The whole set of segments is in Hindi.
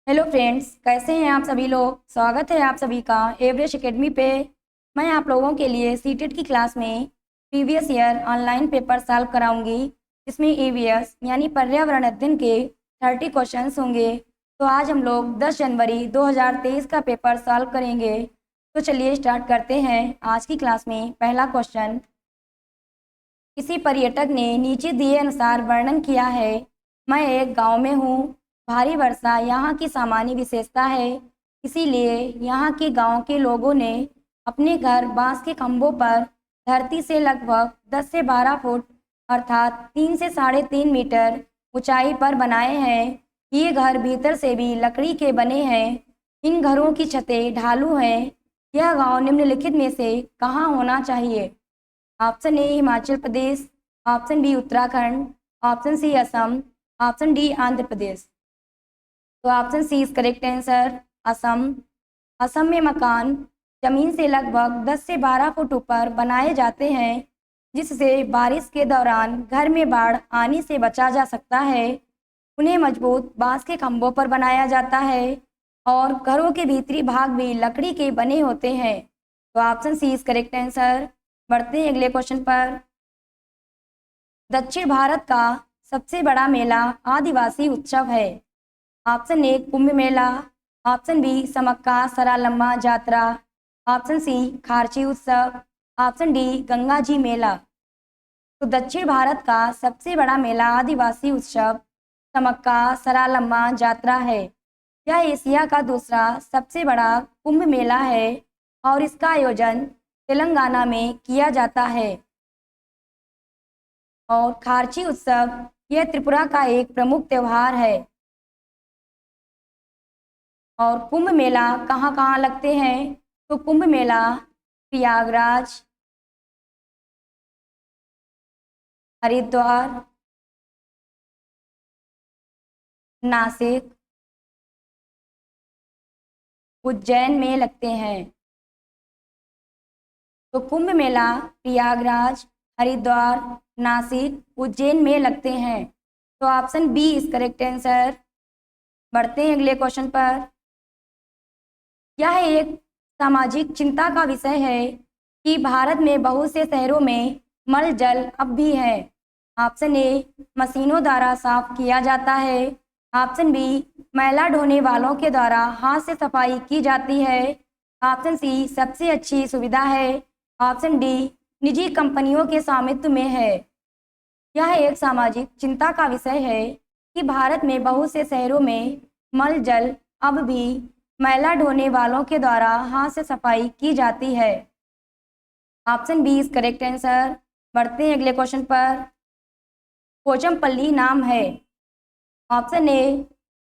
हेलो फ्रेंड्स, कैसे हैं आप सभी लोग। स्वागत है आप सभी का एवरेस्ट एकेडमी पे। मैं आप लोगों के लिए सीटेट की क्लास में previous year online paper solve कराऊंगी, जिसमें ईवीएस यानी पर्यावरण अध्ययन के 30 क्वेश्चंस होंगे। तो आज हम लोग 10 जनवरी 2023 का पेपर सॉल्व करेंगे। तो चलिए स्टार्ट करते हैं आज की क्लास में। पहला क्वेश्चन, किसी पर्यटक ने नीचे दिए अनुसार वर्णन किया है। मैं एक गांव में हूँ। भारी वर्षा यहाँ की सामान्य विशेषता है, इसीलिए यहाँ के गांव के लोगों ने अपने घर बांस के खंभों पर धरती से लगभग 10 से 12 फुट अर्थात 3 से 3.5 मीटर ऊंचाई पर बनाए हैं। ये घर भीतर से भी लकड़ी के बने हैं। इन घरों की छतें ढालू हैं। यह गांव निम्नलिखित में से कहाँ होना चाहिए। Option A Himachal Pradesh, option B Uttarakhand, option C Assam, option D Andhra Pradesh. तो option C is correct answer, Assam. Assam में मकान जमीन से लगभग 10 से 12 फुट ऊपर बनाए जाते हैं, जिससे बारिश के दौरान घर में बाढ़ आने से बचा जा सकता है। उन्हें मजबूत बांस के खंभों पर बनाया जाता है और घरों के भीतरी भाग भी लकड़ी के बने होते हैं। तो option C is correct answer. बढ़ते हैं अगले क्वेश्चन पर। दक्षिण भारत का सबसे बड़ा मेला आदिवासी उत्सव है। Option A Kumbh Mela, option B Sammakka Saralamma Jatara, option C Kharchi उत्सव, ऑप्शन डी गंगा जी मेला। तो दक्षिण भारत का सबसे बड़ा मेला आदिवासी उत्सव समक्का सरालम्मा जात्रा है। यह एशिया का दूसरा सबसे बड़ा कुंभ मेला है और इसका आयोजन तेलंगाना में किया जाता है। और खारची उत्सव यह त्रिपुरा का एक प्रमुख त्योहार है। और कुंभ मेला कहाँ कहाँ लगते हैं। तो कुंभ मेला प्रयागराज, हरिद्वार, नासिक, उज्जैन में लगते हैं। तो कुंभ मेला प्रयागराज, हरिद्वार, नासिक, उज्जैन में लगते हैं। तो option B is correct answer. बढ़ते हैं अगले क्वेश्चन पर। यह एक सामाजिक चिंता का विषय है कि भारत में बहुत से शहरों में मल जल अब भी है। ऑप्शन ए मशीनों द्वारा साफ किया जाता है, ऑप्शन बी मैला ढोने वालों के द्वारा हाथ से सफाई की जाती है, ऑप्शन सी सबसे अच्छी सुविधा है, ऑप्शन डी निजी कंपनियों के स्वामित्व में है। यह एक सामाजिक चिंता का विषय है कि भारत में बहुत से शहरों में मल जल अब भी मैला ढोने वालों के द्वारा हाथ से सफाई की जाती है। Option B is correct answer. बढ़ते हैं अगले क्वेश्चन पर। पोचमपल्ली नाम है। ऑप्शन ए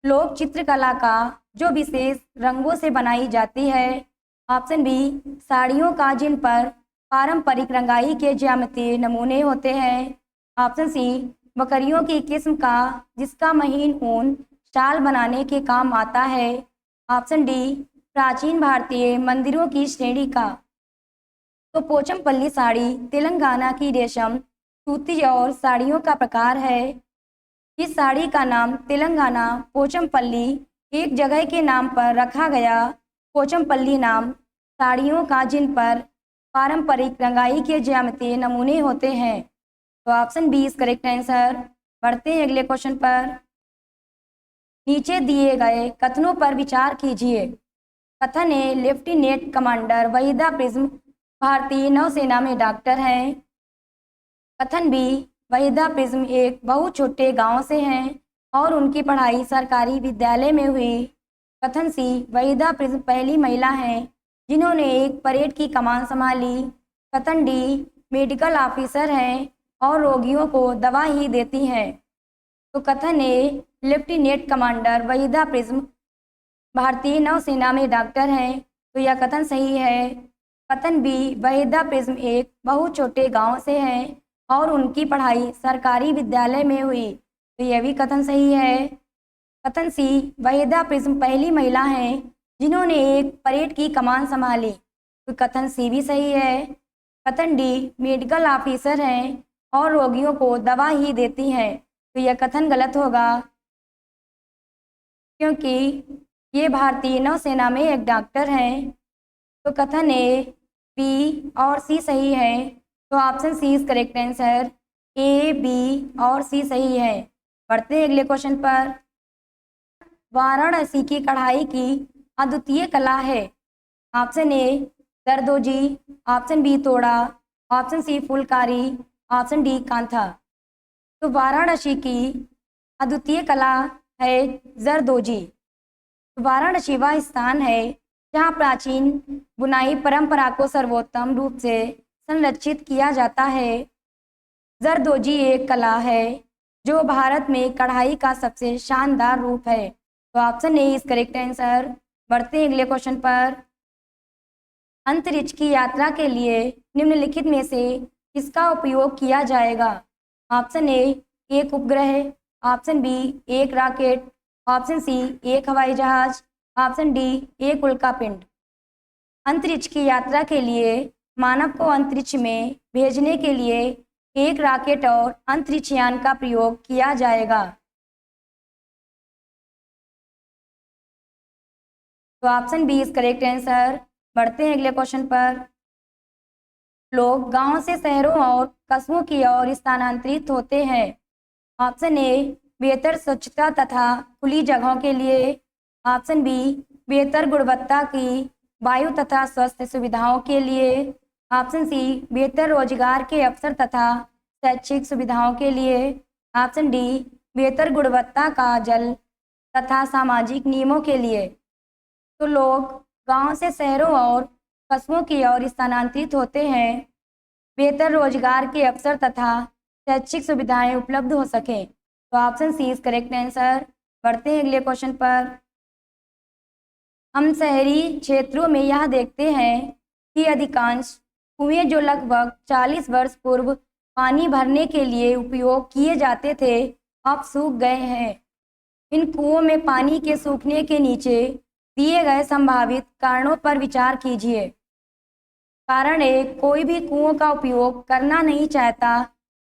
लोक चित्रकला का जो विशेष रंगों से बनाई जाती है, ऑप्शन बी साड़ियों का जिन पर पारंपरिक रंगाई के ज्यामितीय नमूने होते हैं, ऑप्शन सी बकरियों की किस्म का जिसका महीन ऊन शाल बनाने के काम आता है, ऑप्शन डी प्राचीन भारतीय मंदिरों की श्रेणी का। तो पोचमपल्ली साड़ी तेलंगाना की रेशम सूती और साड़ियों का प्रकार है। इस साड़ी का नाम तेलंगाना पोचमपल्ली एक जगह के नाम पर रखा गया। पोचमपल्ली नाम साड़ियों का जिन पर पारंपरिक रंगाई के ज्यामितीय नमूने होते हैं। तो option B is correct answer. बढ़ते हैं अगले क्वेश्चन पर। नीचे दिए गए कथनों पर विचार कीजिए। कथन ए लेफ्टिनेंट कमांडर वहीदा प्रिज्म भारतीय नौसेना में डॉक्टर हैं। कथन बी वहीदा प्रिज्म एक बहुत छोटे गांव से हैं और उनकी पढ़ाई सरकारी विद्यालय में हुई। कथन सी वहीदा प्रिज्म पहली महिला हैं जिन्होंने एक परेड की कमान संभाली। कथन डी मेडिकल ऑफिसर हैं और रोगियों को दवा ही देती हैं। तो कथन ए लेफ्टिनेंट कमांडर वहीदा प्रिज्म भारतीय नौसेना में डॉक्टर हैं, तो यह कथन सही है। कथन बी वहीदा प्रिज्म एक बहुत छोटे गांव से हैं और उनकी पढ़ाई सरकारी विद्यालय में हुई, तो यह भी कथन सही है। कथन सी वहीदा प्रिज्म पहली महिला हैं जिन्होंने एक परेड की कमान संभाली, तो कथन सी भी सही है। कथन डी मेडिकल ऑफिसर हैं और रोगियों को दवा ही देती हैं, तो यह कथन गलत होगा। क्योंकि ये भारतीय नौसेना में एक डॉक्टर हैं। तो कथन ए, बी और सी सही है। तो option C is correct answer. A, B और सी सही है। बढ़ते हैं अगले क्वेश्चन पर। वाराणसी की कढ़ाई की अद्वितीय कला है। Option A Zardozi, option B Toda, option C Phulkari, option D Kantha. तो वाराणसी की अद्वितीय कला है जरदोजी। वाराणसी वह स्थान है जहाँ प्राचीन बुनाई परंपरा को सर्वोत्तम रूप से संरक्षित किया जाता है। जरदोजी एक कला है जो भारत में कढ़ाई का सबसे शानदार रूप है। तो option A is correct answer. बढ़ते हैं अगले क्वेश्चन पर। अंतरिक्ष की यात्रा के लिए निम्नलिखित में से किसका उपयोग किया जाएगा? ऑप्शन ए एक उपग्रह, ऑप्शन बी एक रॉकेट, ऑप्शन सी एक हवाई जहाज, ऑप्शन डी एक उल्कापिंड। अंतरिक्ष की यात्रा के लिए मानव को अंतरिक्ष में भेजने के लिए एक रॉकेट और अंतरिक्ष यान का प्रयोग किया जाएगा। तो option B is correct answer. बढ़ते हैं अगले क्वेश्चन पर। लोग गांव से शहरों और कस्बों की ओर स्थानांतरित होते हैं। ऑप्शन ए बेहतर स्वच्छता तथा खुली जगहों के लिए, ऑप्शन बी बेहतर गुणवत्ता की वायु तथा स्वास्थ्य सुविधाओं के लिए, ऑप्शन सी बेहतर रोजगार के अवसर तथा शैक्षिक सुविधाओं के लिए, ऑप्शन डी बेहतर गुणवत्ता का जल तथा सामाजिक नियमों के लिए। तो लोग गांव से शहरों और कस्बों की ओर स्थानांतरित होते हैं बेहतर रोजगार के अवसर तथा शैक्षिक सुविधाएं उपलब्ध हो सकें। तो option C is correct answer. बढ़ते हैं अगले क्वेश्चन पर। हम शहरी क्षेत्रों में यह देखते हैं कि अधिकांश कुएं जो लगभग 40 वर्ष पूर्व पानी भरने के लिए उपयोग किए जाते थे अब सूख गए हैं। इन कुओं में पानी के सूखने के नीचे दिए गए संभावित कारणों पर विचार कीजिए। कारण एक, कोई भी कुओं का उपयोग करना नहीं चाहता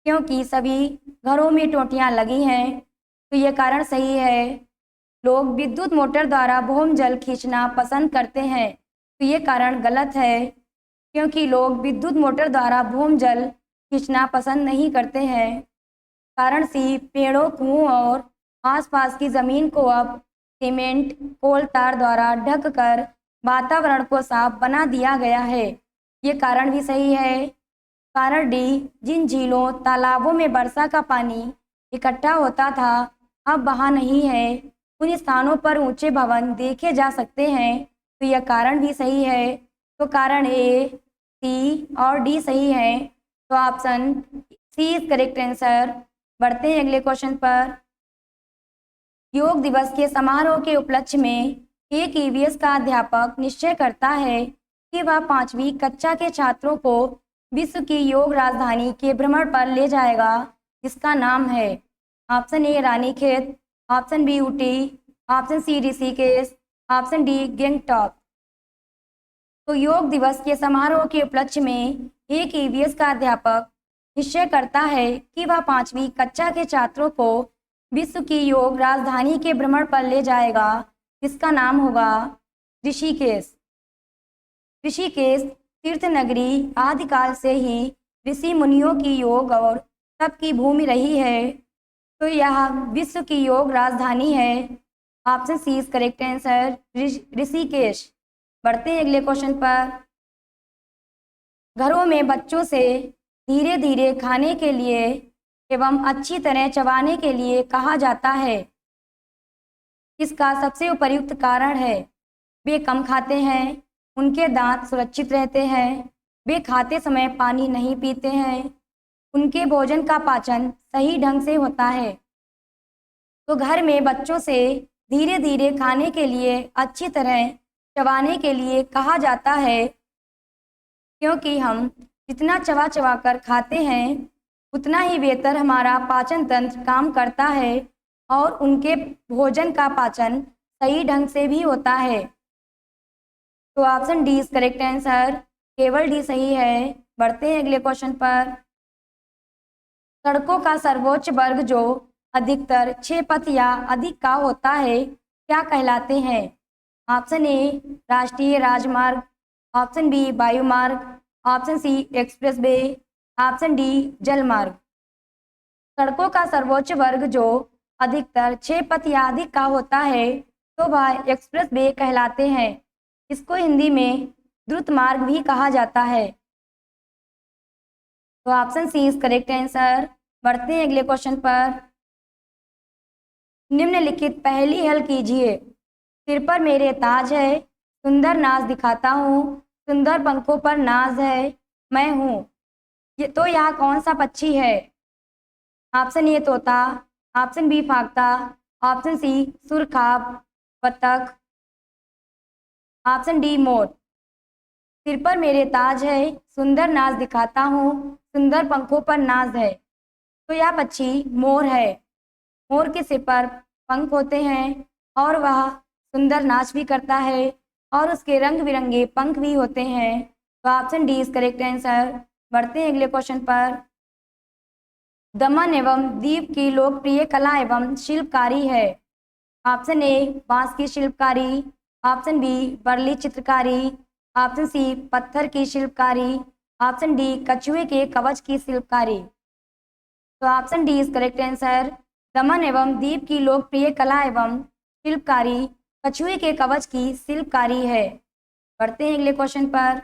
क्योंकि सभी घरों में टोंटियां लगी हैं। तो ये कारण सही है। लोग विद्युत मोटर द्वारा भूजल खींचना पसंद करते हैं। तो ये कारण गलत है क्योंकि लोग विद्युत मोटर द्वारा भूजल खींचना पसंद नहीं करते हैं। कारण सी, पेड़ों, कुओं और आसपास की जमीन को अब सीमेंट, कोल तार द्वारा ढककर वातावरण को साफ बना दिया गया है। ये कारण भी सही है। कारण डी, जिन झीलों तालाबों में वर्षा का पानी इकट्ठा होता था अब वहाँ नहीं है। उन स्थानों पर ऊंचे भवन देखे जा सकते हैं। तो यह कारण भी सही है। तो कारण ए, सी और डी सही है। तो option C is correct answer. बढ़ते हैं अगले क्वेश्चन पर। योग दिवस के समारोह के उपलक्ष्य में एक ईवीएस का अध्यापक निश्चय करता है कि वह 5वीं कक्षा के छात्रों को विश्व की योग राजधानी के भ्रमण पर ले जाएगा, जिसका नाम है। Option A Ranikhet, option B Ooty, option C Rishikesh, option D Gangtok. तो योग दिवस के समारोह के उपलक्ष्य में एक ईवीएस का अध्यापक निश्चय करता है कि वह 5वीं कक्षा के छात्रों को विश्व की योग राजधानी के भ्रमण पर ले जाएगा, जिसका नाम होगा ऋषिकेश। ऋषिकेश तीर्थ नगरी आदिकाल से ही ऋषि मुनियों की योग और तप की भूमि रही है। तो यह विश्व की योग राजधानी है। Option C is correct answer, Rishikesh. बढ़ते हैं अगले क्वेश्चन पर। घरों में बच्चों से धीरे धीरे खाने के लिए एवं अच्छी तरह चबाने के लिए कहा जाता है। इसका सबसे उपयुक्त कारण है वे कम खाते हैं, उनके दांत सुरक्षित रहते हैं, वे खाते समय पानी नहीं पीते हैं, उनके भोजन का पाचन सही ढंग से होता है। तो घर में बच्चों से धीरे धीरे खाने के लिए, अच्छी तरह चबाने के लिए कहा जाता है क्योंकि हम जितना चबा चबा कर खाते हैं उतना ही बेहतर हमारा पाचन तंत्र काम करता है और उनके भोजन का पाचन सही ढंग से भी होता है। तो option D is correct answer, केवल डी सही है। बढ़ते हैं अगले क्वेश्चन पर। सड़कों का सर्वोच्च वर्ग जो अधिकतर 6 पथ या अधिक का होता है क्या कहलाते हैं? ऑप्शन ए राष्ट्रीय राजमार्ग, ऑप्शन बी वायुमार्ग, option C expressway, option D जलमार्ग। सड़कों का सर्वोच्च वर्ग जो अधिकतर 6 पथ या अधिक का होता है तो वह एक्सप्रेस वे कहलाते हैं। इसको हिंदी में द्रुत मार्ग भी कहा जाता है। तो option C is correct answer. बढ़ते हैं अगले क्वेश्चन पर। निम्नलिखित पहेली हल कीजिए। सिर पर मेरे ताज है, सुंदर नाज दिखाता हूँ, सुंदर पंखों पर नाज है, मैं हूँ। ये तो यह कौन सा पक्षी है? ऑप्शन ए तोता, ऑप्शन बी फाख्ता, ऑप्शन सी सुरखाब बतख, ऑप्शन डी मोर। सिर पर मेरे ताज है, सुंदर नाज दिखाता हूँ, सुंदर पंखों पर नाज है। तो यह पक्षी मोर है। मोर के सिर पर पंख होते हैं और वह सुंदर नाच भी करता है और उसके रंग बिरंगे पंख भी होते हैं। तो option D is correct answer. बढ़ते हैं अगले क्वेश्चन पर। दमन एवं दीप की लोकप्रिय कला एवं शिल्पकारी है। ऑप्शन ए बांस की शिल्पकारी, ऑप्शन बी वर्ली चित्रकारी, ऑप्शन सी पत्थर की शिल्पकारी, ऑप्शन डी कछुए के कवच की शिल्पकारी। तो option D is correct answer. दमन एवं दीप की लोकप्रिय कला एवं शिल्पकारी कछुए के कवच की शिल्पकारी है। बढ़ते हैं अगले क्वेश्चन पर।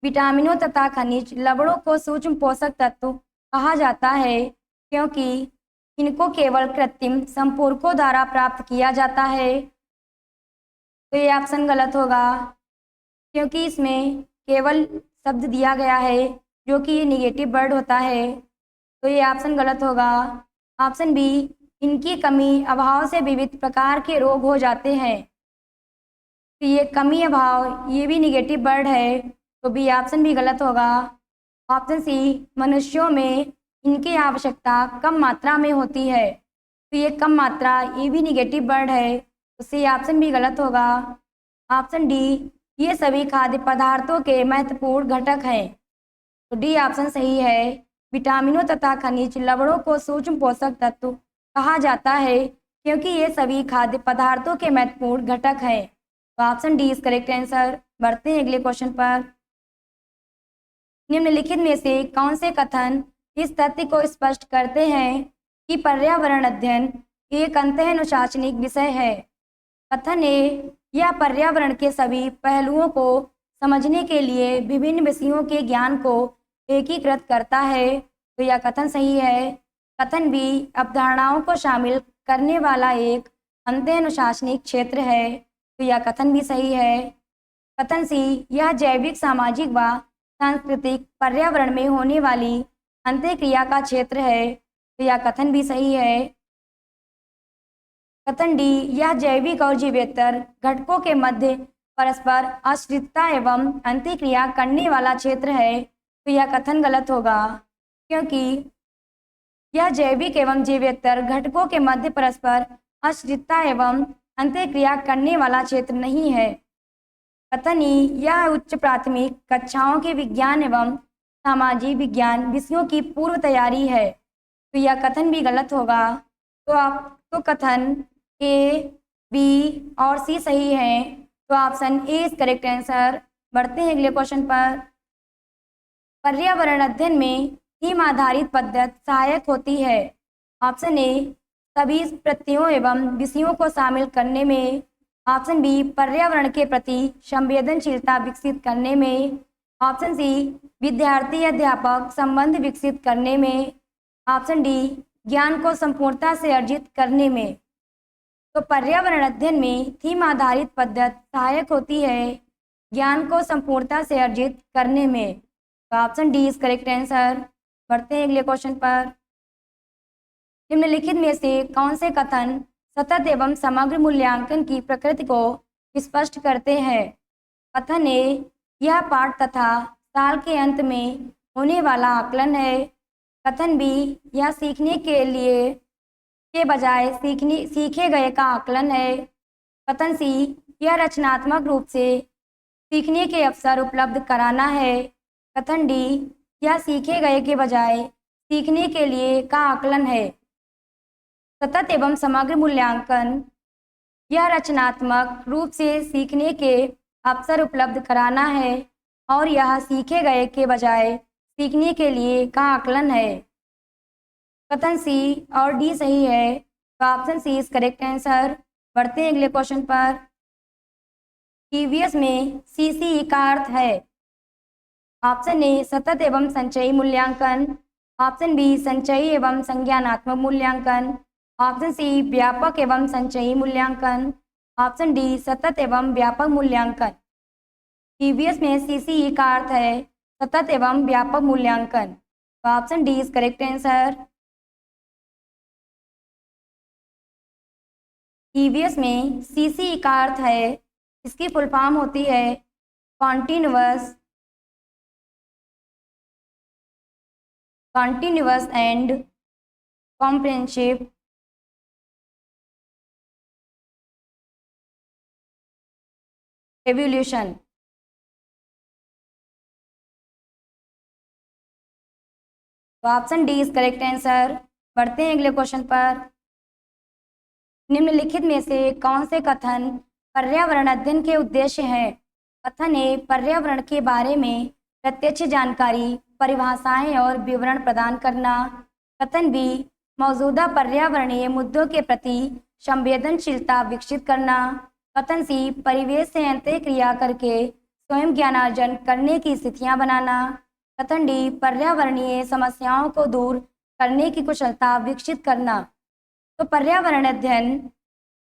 विटामिनों तथा खनिज लवणों को सूक्ष्म पोषक तत्व कहा जाता है क्योंकि इनको केवल कृत्रिम संपूरकों द्वारा प्राप्त किया जाता है। तो ये ऑप्शन गलत होगा क्योंकि इसमें केवल शब्द दिया गया है जो कि निगेटिव वर्ड होता है। तो ये ऑप्शन गलत होगा। ऑप्शन बी इनकी कमी अभाव से विविध प्रकार के रोग हो जाते हैं। तो ये कमी अभाव ये भी निगेटिव वर्ड है, तो बी ऑप्शन भी गलत होगा। ऑप्शन सी मनुष्यों में इनकी आवश्यकता कम मात्रा में होती है। तो ये कम मात्रा ये भी निगेटिव वर्ड है, तो सी ऑप्शन भी गलत होगा। ऑप्शन डी ये सभी खाद्य पदार्थों के महत्वपूर्ण घटक हैं। तो डी ऑप्शन सही है। विटामिनों तथा खनिज लवणों को सूक्ष्म पोषक तत्व कहा जाता है क्योंकि ये सभी खाद्य पदार्थों के महत्वपूर्ण घटक हैं। तो option D is correct answer. बढ़ते हैं अगले क्वेश्चन पर। निम्नलिखित में से कौन से कथन इस तथ्य को स्पष्ट करते हैं कि पर्यावरण अध्ययन एक अंतःनुशासनिक विषय है? कथन ए यह पर्यावरण के सभी पहलुओं को समझने के लिए विभिन्न विषयों के ज्ञान को एकीकृत करता है। तो यह कथन सही है। कथन बी अवधारणाओं को शामिल करने वाला एक अंतःनुशासनिक क्षेत्र है। तो यह कथन भी सही है। कथन सी यह जैविक सामाजिक व सांस्कृतिक पर्यावरण में होने वाली अंतःक्रिया का क्षेत्र है। तो यह कथन भी सही है। कथन डी यह जैविक और जीवेतर घटकों के मध्य परस्पर आश्रितता एवं अंतःक्रिया करने वाला क्षेत्र है। तो यह कथन गलत होगा क्योंकि यह जैविक एवं जीवेतर घटकों के मध्य परस्पर आश्रितता एवं अंतःक्रिया करने वाला क्षेत्र नहीं है। कथन ई यह उच्च प्राथमिक कक्षाओं के विज्ञान एवं सामाजिक विज्ञान विषयों की पूर्व तैयारी है। तो यह कथन भी गलत होगा। तो कथन ए, बी और सी सही है। तो option A is correct answer. बढ़ते हैं अगले क्वेश्चन पर। पर्यावरण अध्ययन में थीम आधारित पद्धति सहायक होती है। ऑप्शन ए सभी प्रत्ययों एवं विषयों को शामिल करने में, ऑप्शन बी पर्यावरण के प्रति संवेदनशीलता विकसित करने में, ऑप्शन सी विद्यार्थी अध्यापक संबंध विकसित करने में, ऑप्शन डी ज्ञान को संपूर्णता से अर्जित करने में। तो पर्यावरण अध्ययन में थीम आधारित पद्धति सहायक होती है ज्ञान को संपूर्णता से अर्जित करने में। तो option D is correct answer. बढ़ते हैं अगले क्वेश्चन पर। निम्नलिखित में से कौन से कथन सतत एवं समग्र मूल्यांकन की प्रकृति को स्पष्ट करते हैं? कथन ए यह पाठ तथा साल के अंत में होने वाला आकलन है। कथन बी यह सीखने के लिए के बजाय सीखे गए का आकलन है। कथन सी यह रचनात्मक रूप से सीखने के अवसर उपलब्ध कराना है। कथन डी यह सीखे गए के बजाय सीखने के लिए का आकलन है। सतत एवं समग्र मूल्यांकन यह रचनात्मक रूप से सीखने के अवसर उपलब्ध कराना है और यह सीखे गए के बजाय सीखने के लिए का आकलन है। कथन सी और डी सही है, तो option C is correct answer. बढ़ते हैं अगले क्वेश्चन पर। ईवीएस में सीसी का अर्थ है। ऑप्शन ए सतत एवं संचयी मूल्यांकन, ऑप्शन बी संचयी एवं संज्ञानात्मक मूल्यांकन, ऑप्शन सी व्यापक एवं संचयी मूल्यांकन, ऑप्शन डी सतत एवं व्यापक मूल्यांकन। ईवीएस में सीसी का अर्थ है सतत एवं व्यापक मूल्यांकन, तो option D is correct answer. EVS में सीसी का अर्थ है, इसकी फुल फॉर्म होती है कॉन्टिन्यूअस एंड कॉम्प्रिहेंसिव एवोल्यूशन। तो option D is correct answer. बढ़ते हैं अगले क्वेश्चन पर। निम्नलिखित में से कौन से कथन पर्यावरण अध्ययन के उद्देश्य हैं? कथन ए पर्यावरण के बारे में प्रत्यक्ष जानकारी, परिभाषाएं और विवरण प्रदान करना। कथन बी मौजूदा पर्यावरणीय मुद्दों के प्रति संवेदनशीलता विकसित करना। कथन सी परिवेश से अंतःक्रिया करके स्वयं ज्ञानार्जन करने की स्थितियां बनाना। कथन डी पर्यावरणीय समस्याओं को दूर करने की कुशलता विकसित करना। तो पर्यावरण अध्ययन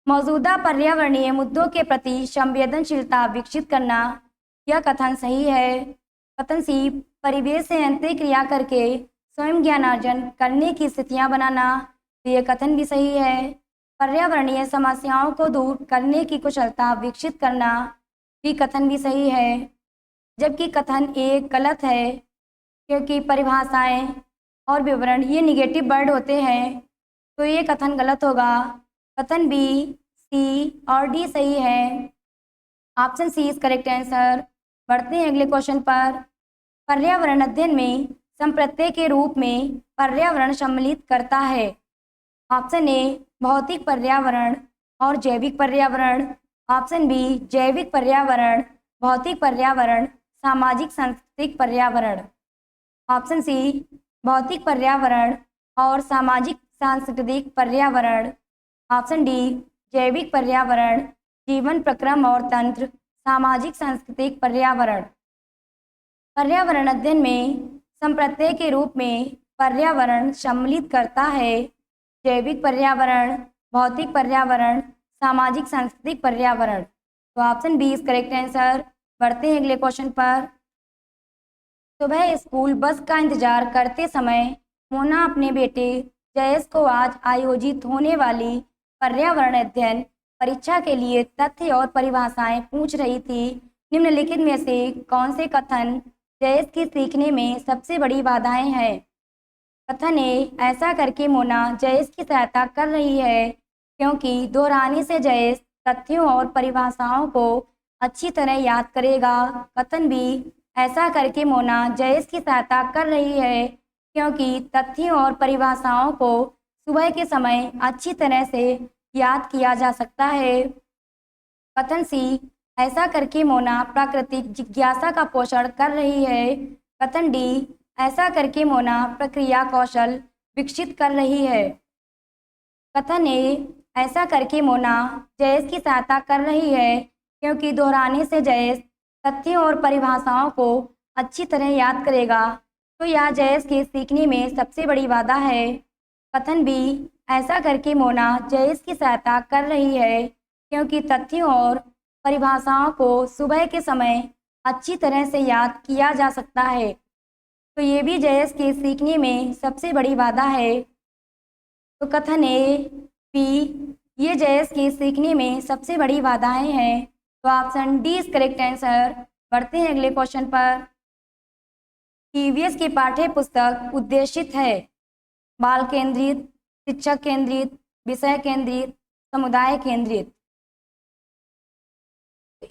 मौजूदा पर्यावरणीय मुद्दों के प्रति संवेदनशीलता विकसित करना, यह कथन सही है। कथन सी परिवेश से अंतःक्रिया करके स्वयं ज्ञानार्जन करने की स्थितियां बनाना, तो यह कथन भी सही है। पर्यावरणीय समस्याओं को दूर करने की कुशलता विकसित करना, भी कथन भी सही है। जबकि कथन ए गलत है, क्योंकि परिभाषाएं और विवरण ये निगेटिव वर्ड होते हैं, तो ये कथन गलत होगा। कथन बी, सी और डी सही है। Option C is correct answer. बढ़ते हैं अगले क्वेश्चन पर। पर्यावरण अध्ययन में संप्रत्यय के रूप में पर्यावरण सम्मिलित करता है। ऑप्शन ए भौतिक पर्यावरण और जैविक पर्यावरण, ऑप्शन बी जैविक पर्यावरण, भौतिक पर्यावरण, सामाजिक सांस्कृतिक पर्यावरण, ऑप्शन सी भौतिक पर्यावरण और सामाजिक सांस्कृतिक पर्यावरण, ऑप्शन डी जैविक पर्यावरण, जीवन प्रक्रम और तंत्र, सामाजिक सांस्कृतिक पर्यावरण। पर्यावरण अध्ययन में संप्रत्यय के रूप में पर्यावरण सम्मिलित करता है जैविक पर्यावरण, भौतिक पर्यावरण, सामाजिक सांस्कृतिक पर्यावरण। तो option B is correct answer. बढ़ते हैं अगले क्वेश्चन पर। सुबह स्कूल बस का इंतजार करते समय मोना अपने बेटे जयेश को आज आयोजित होने वाली पर्यावरण अध्ययन परीक्षा के लिए तथ्य और परिभाषाएं पूछ रही थी। निम्नलिखित में से कौन से कथन जयेश की सीखने में सबसे बड़ी बाधाएं हैं? कथन ए ऐसा करके मोना जयेश की सहायता कर रही है, क्योंकि दोहराने से जयेश तथ्यों और परिभाषाओं को अच्छी तरह याद करेगा। कथन बी ऐसा करके मोना जयेश की सहायता कर रही है, क्योंकि तथ्यों और परिभाषाओं को सुबह के समय अच्छी तरह से याद किया जा सकता है। कथन सी ऐसा करके मोना प्राकृतिक जिज्ञासा का पोषण कर रही है। कथन डी ऐसा करके मोना प्रक्रिया कौशल विकसित कर रही है। कथन ए ऐसा करके मोना जयेश की सहायता कर रही है, क्योंकि दोहराने से जयेश तथ्यों और परिभाषाओं को अच्छी तरह याद करेगा, तो यह जयेश के सीखने में सबसे बड़ी बाधा है। कथन बी ऐसा करके मोना जयेश की सहायता कर रही है, क्योंकि तथ्यों और परिभाषाओं को सुबह के समय अच्छी तरह से याद किया जा सकता है, तो ये भी जयेश के सीखने में सबसे बड़ी बाधा है। तो कथन ए बी ये जयेश के सीखने में सबसे बड़ी बाधाएं हैं, तो option D is correct answer. बढ़ते हैं अगले क्वेश्चन पर। ईवीएस की पाठ्य पुस्तक उद्देशित है बाल केंद्रित, शिक्षक केंद्रित, विषय केंद्रित, समुदाय केंद्रित।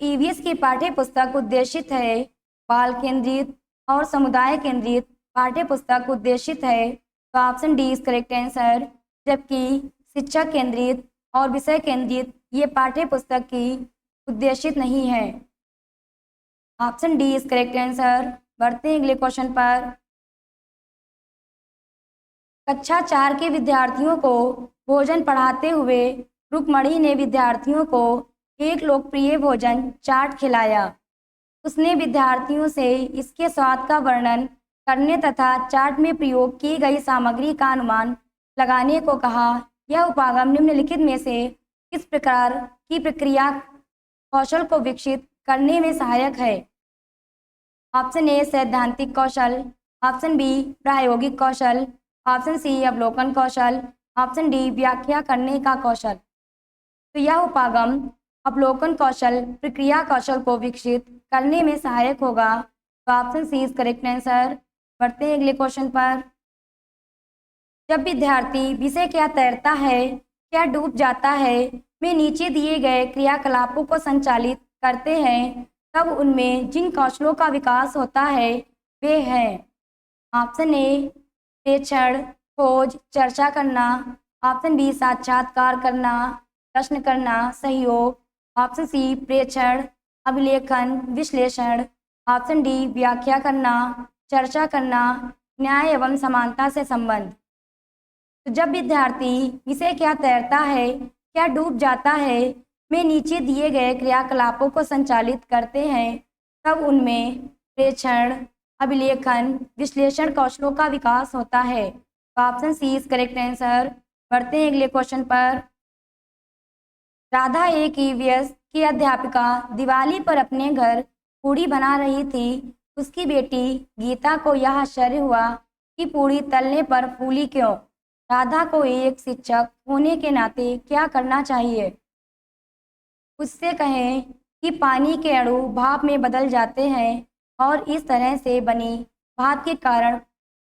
ईवीएस की पाठ्य पुस्तक उद्देशित है बाल केंद्रित और समुदाय केंद्रित पाठ्य पुस्तक उद्देशित है, तो option D is correct answer. जबकि शिक्षक केंद्रित और विषय केंद्रित ये पाठ्य पुस्तक की उद्देशित नहीं है। Option D is correct answer. बढ़ते हैं अगले क्वेश्चन पर। कक्षा 4 के विद्यार्थियों को भोजन पढ़ाते हुए रुक्मणी ने विद्यार्थियों को एक लोकप्रिय भोजन चाट खिलाया। उसने विद्यार्थियों से इसके स्वाद का वर्णन करने तथा चाट में प्रयोग की गई सामग्री का अनुमान लगाने को कहा। यह उपागम निम्नलिखित में से किस प्रकार की प्रक्रिया कौशल को विकसित करने में सहायक है? ऑप्शन ए सैद्धांतिक कौशल, ऑप्शन बी प्रायोगिक कौशल, ऑप्शन सी अवलोकन कौशल, ऑप्शन डी व्याख्या करने का कौशल। तो यह उपागम अवलोकन कौशल प्रक्रिया कौशल को विकसित करने में सहायक होगा। तो option C is correct answer. बढ़ते हैं अगले क्वेश्चन पर। जब विद्यार्थी विषय क्या तैरता है, क्या डूब जाता है में नीचे दिए गए क्रियाकलापों को संचालित करते हैं, तब उनमें जिन कौशलों का विकास होता है वे हैं। ऑप्शन ए प्रेक्षण, खोज, चर्चा करना, ऑप्शन बी साक्षात्कार करना, प्रश्न करना, सहयोग, ऑप्शन सी प्रेक्षण, अभिलेखन, विश्लेषण, ऑप्शन डी व्याख्या करना, चर्चा करना, न्याय एवं समानता से संबंध। तो जब विद्यार्थी विषय क्या तैरता है, क्या डूब जाता है में नीचे दिए गए क्रियाकलापों को संचालित करते हैं, तब उनमें प्रेक्षण, अभिलेखन, विश्लेषण कौशलों का विकास होता है। तो option C is correct answer. बढ़ते हैं अगले क्वेश्चन पर। राधा एक ईवीएस की अध्यापिका दिवाली पर अपने घर पूड़ी बना रही थी। उसकी बेटी गीता को यह आश्चर्य हुआ कि पूड़ी तलने पर फूली क्यों। राधा को एक शिक्षक होने के नाते क्या करना चाहिए? उससे कहें कि पानी के अणु भाप में बदल जाते हैं और इस तरह से बनी भाप के कारण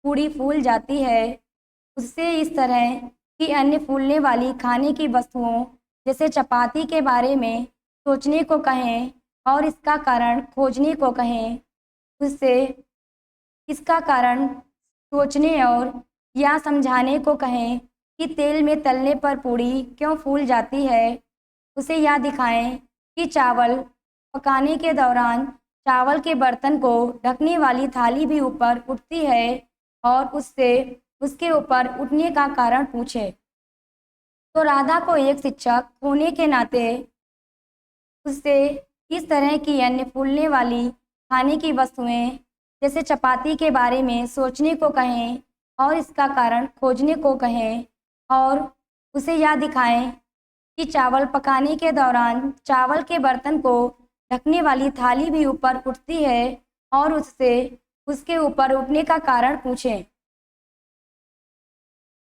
पूड़ी फूल जाती है। उससे इस तरह की अन्य फूलने वाली खाने की वस्तुओं जैसे चपाती के बारे में सोचने को कहें और इसका कारण खोजने को कहें। उससे इसका कारण सोचने और या समझाने को कहें कि तेल में तलने पर पूड़ी क्यों फूल जाती है। उसे यह दिखाएं कि चावल पकाने के दौरान चावल के बर्तन को ढकने वाली थाली भी ऊपर उठती है और उससे उसके ऊपर उठने का कारण पूछें। तो राधा को एक शिक्षक होने के नाते उससे इस तरह की अन्य फूलने वाली खाने की वस्तुएं जैसे चपाती के बारे में सोचने को कहें और इसका कारण खोजने को कहें और उसे यह दिखाएं कि चावल पकाने के दौरान चावल के बर्तन को ढकने वाली थाली भी ऊपर उठती है और उससे उसके ऊपर उठने का कारण पूछें।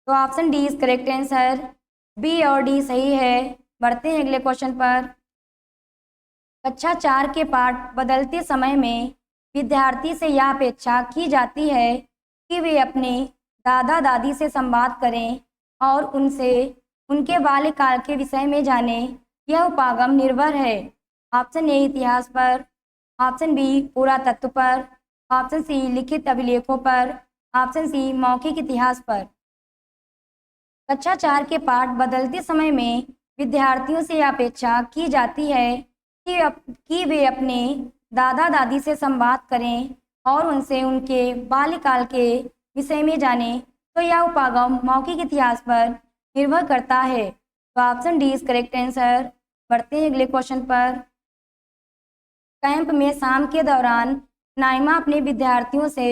तो option D is correct answer. B और डी सही है। बढ़ते हैं अगले क्वेश्चन पर। कक्षा 4 के पाठ बदलते समय में विद्यार्थी से यह अपेक्षा की जाती है कि वे अपने दादा दादी से संवाद करें और उनसे उनके बाल्यकाल के विषय में जाने। यह उपागम निर्भर है। ऑप्शन ए इतिहास पर, ऑप्शन बी पुरातत्व पर, ऑप्शन सी लिखित अभिलेखों पर, ऑप्शन सी मौखिक इतिहास पर। कक्षा 4 के पाठ बदलते समय में विद्यार्थियों से अपेक्षा की जाती है कि वे अपने दादा दादी से संवाद करें और उनसे उनके बाल्यकाल के विषय में जाने। तो यह उपागम मौखिक इतिहास पर निर्भर करता है। तो option D is correct answer. बढ़ते हैं अगले क्वेश्चन पर। कैंप में शाम के दौरान नाइमा अपने विद्यार्थियों से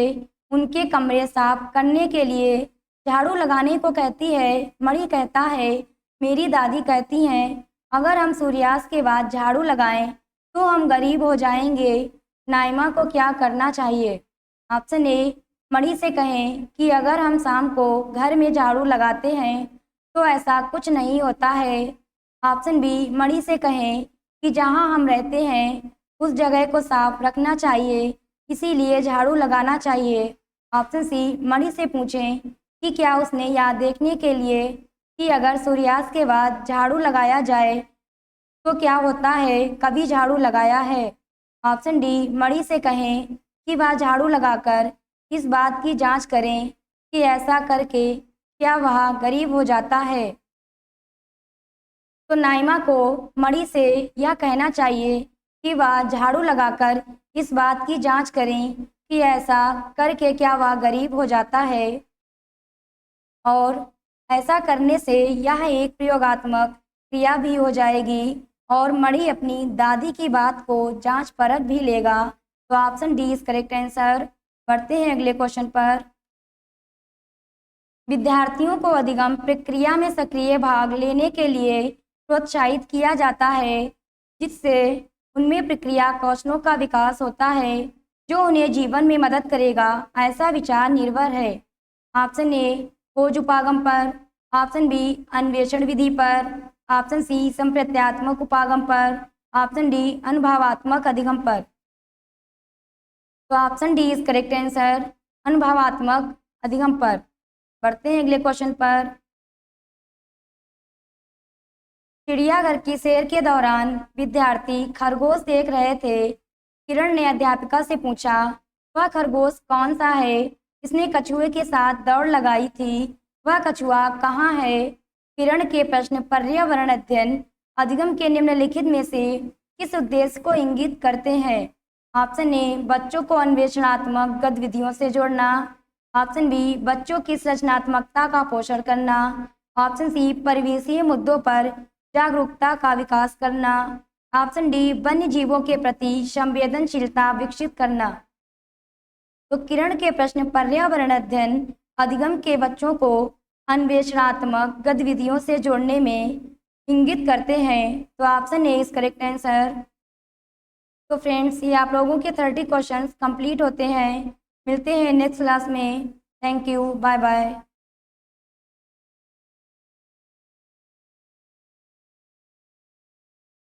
उनके कमरे साफ करने के लिए झाड़ू लगाने को कहती है। मणि कहता है, मेरी दादी कहती हैं अगर हम सूर्यास्त के बाद झाड़ू लगाएं तो हम गरीब हो जाएंगे। नाइमा को क्या करना चाहिए? ऑप्शन ए मणि से कहें कि अगर हम शाम को घर में झाड़ू लगाते हैं तो ऐसा कुछ नहीं होता है। ऑप्शन बी मणि से कहें कि जहां हम रहते हैं उस जगह को साफ रखना चाहिए, इसीलिए झाड़ू लगाना चाहिए। ऑप्शन सी मणि से पूछें कि क्या उसने यह देखने के लिए कि अगर सूर्यास्त के बाद झाड़ू लगाया जाए तो क्या होता है, कभी झाड़ू लगाया है। ऑप्शन डी मणि से कहें कि वह झाड़ू लगाकर इस बात की जांच करें कि ऐसा करके क्या वह गरीब हो जाता है। तो नाइमा को मणि से यह कहना चाहिए कि वह झाड़ू लगाकर इस बात की जांच करें कि ऐसा करके क्या वह गरीब हो जाता है, और ऐसा करने से यह एक प्रयोगात्मक क्रिया भी हो जाएगी और मणि अपनी दादी की बात को जांच परख भी लेगा। तो option D is correct answer. बढ़ते हैं अगले क्वेश्चन पर। विद्यार्थियों को अधिगम प्रक्रिया में सक्रिय भाग लेने के लिए प्रोत्साहित किया जाता है, जिससे उनमें प्रक्रिया कौशलों का विकास होता है जो उन्हें जीवन में मदद करेगा। ऐसा विचार निर्भर है ऑप्शन ए खोज उपागम पर, ऑप्शन बी अन्वेषण विधि पर, ऑप्शन सी संप्रत्यात्मक उपागम पर, ऑप्शन डी अनुभवात्मक अधिगम पर। तो option D is correct answer, अनुभवात्मक अधिगम पर। बढ़ते हैं अगले क्वेश्चन पर। चिड़ियाघर की सैर के दौरान विद्यार्थी खरगोश देख रहे थे। किरण ने अध्यापिका से पूछा, वह खरगोश कौन सा है जिसने कछुए के साथ दौड़ लगाई थी? वह कछुआ कहाँ है? किरण के प्रश्न पर्यावरण अध्ययन अधिगम के निम्नलिखित में से किस उद्देश्य को इंगित करते हैं? ऑप्शन ए बच्चों को अन्वेषणात्मक गतिविधियों से जोड़ना, ऑप्शन बी बच्चों की सृजनात्मकता का पोषण करना, ऑप्शन सी परिवेशीय मुद्दों पर जागरूकता का विकास करना, ऑप्शन डी वन्य जीवों के प्रति संवेदनशीलता विकसित करना। तो किरण के प्रश्न पर्यावरण अध्ययन अधिगम के बच्चों को अन्वेषणात्मक गतिविधियों से जोड़ने में इंगित करते हैं। तो option A is correct answer. तो फ्रेंड्स, ये आप लोगों के 30 क्वेश्चंस कंप्लीट होते हैं। मिलते हैं नेक्स्ट क्लास में। Thank you, bye bye.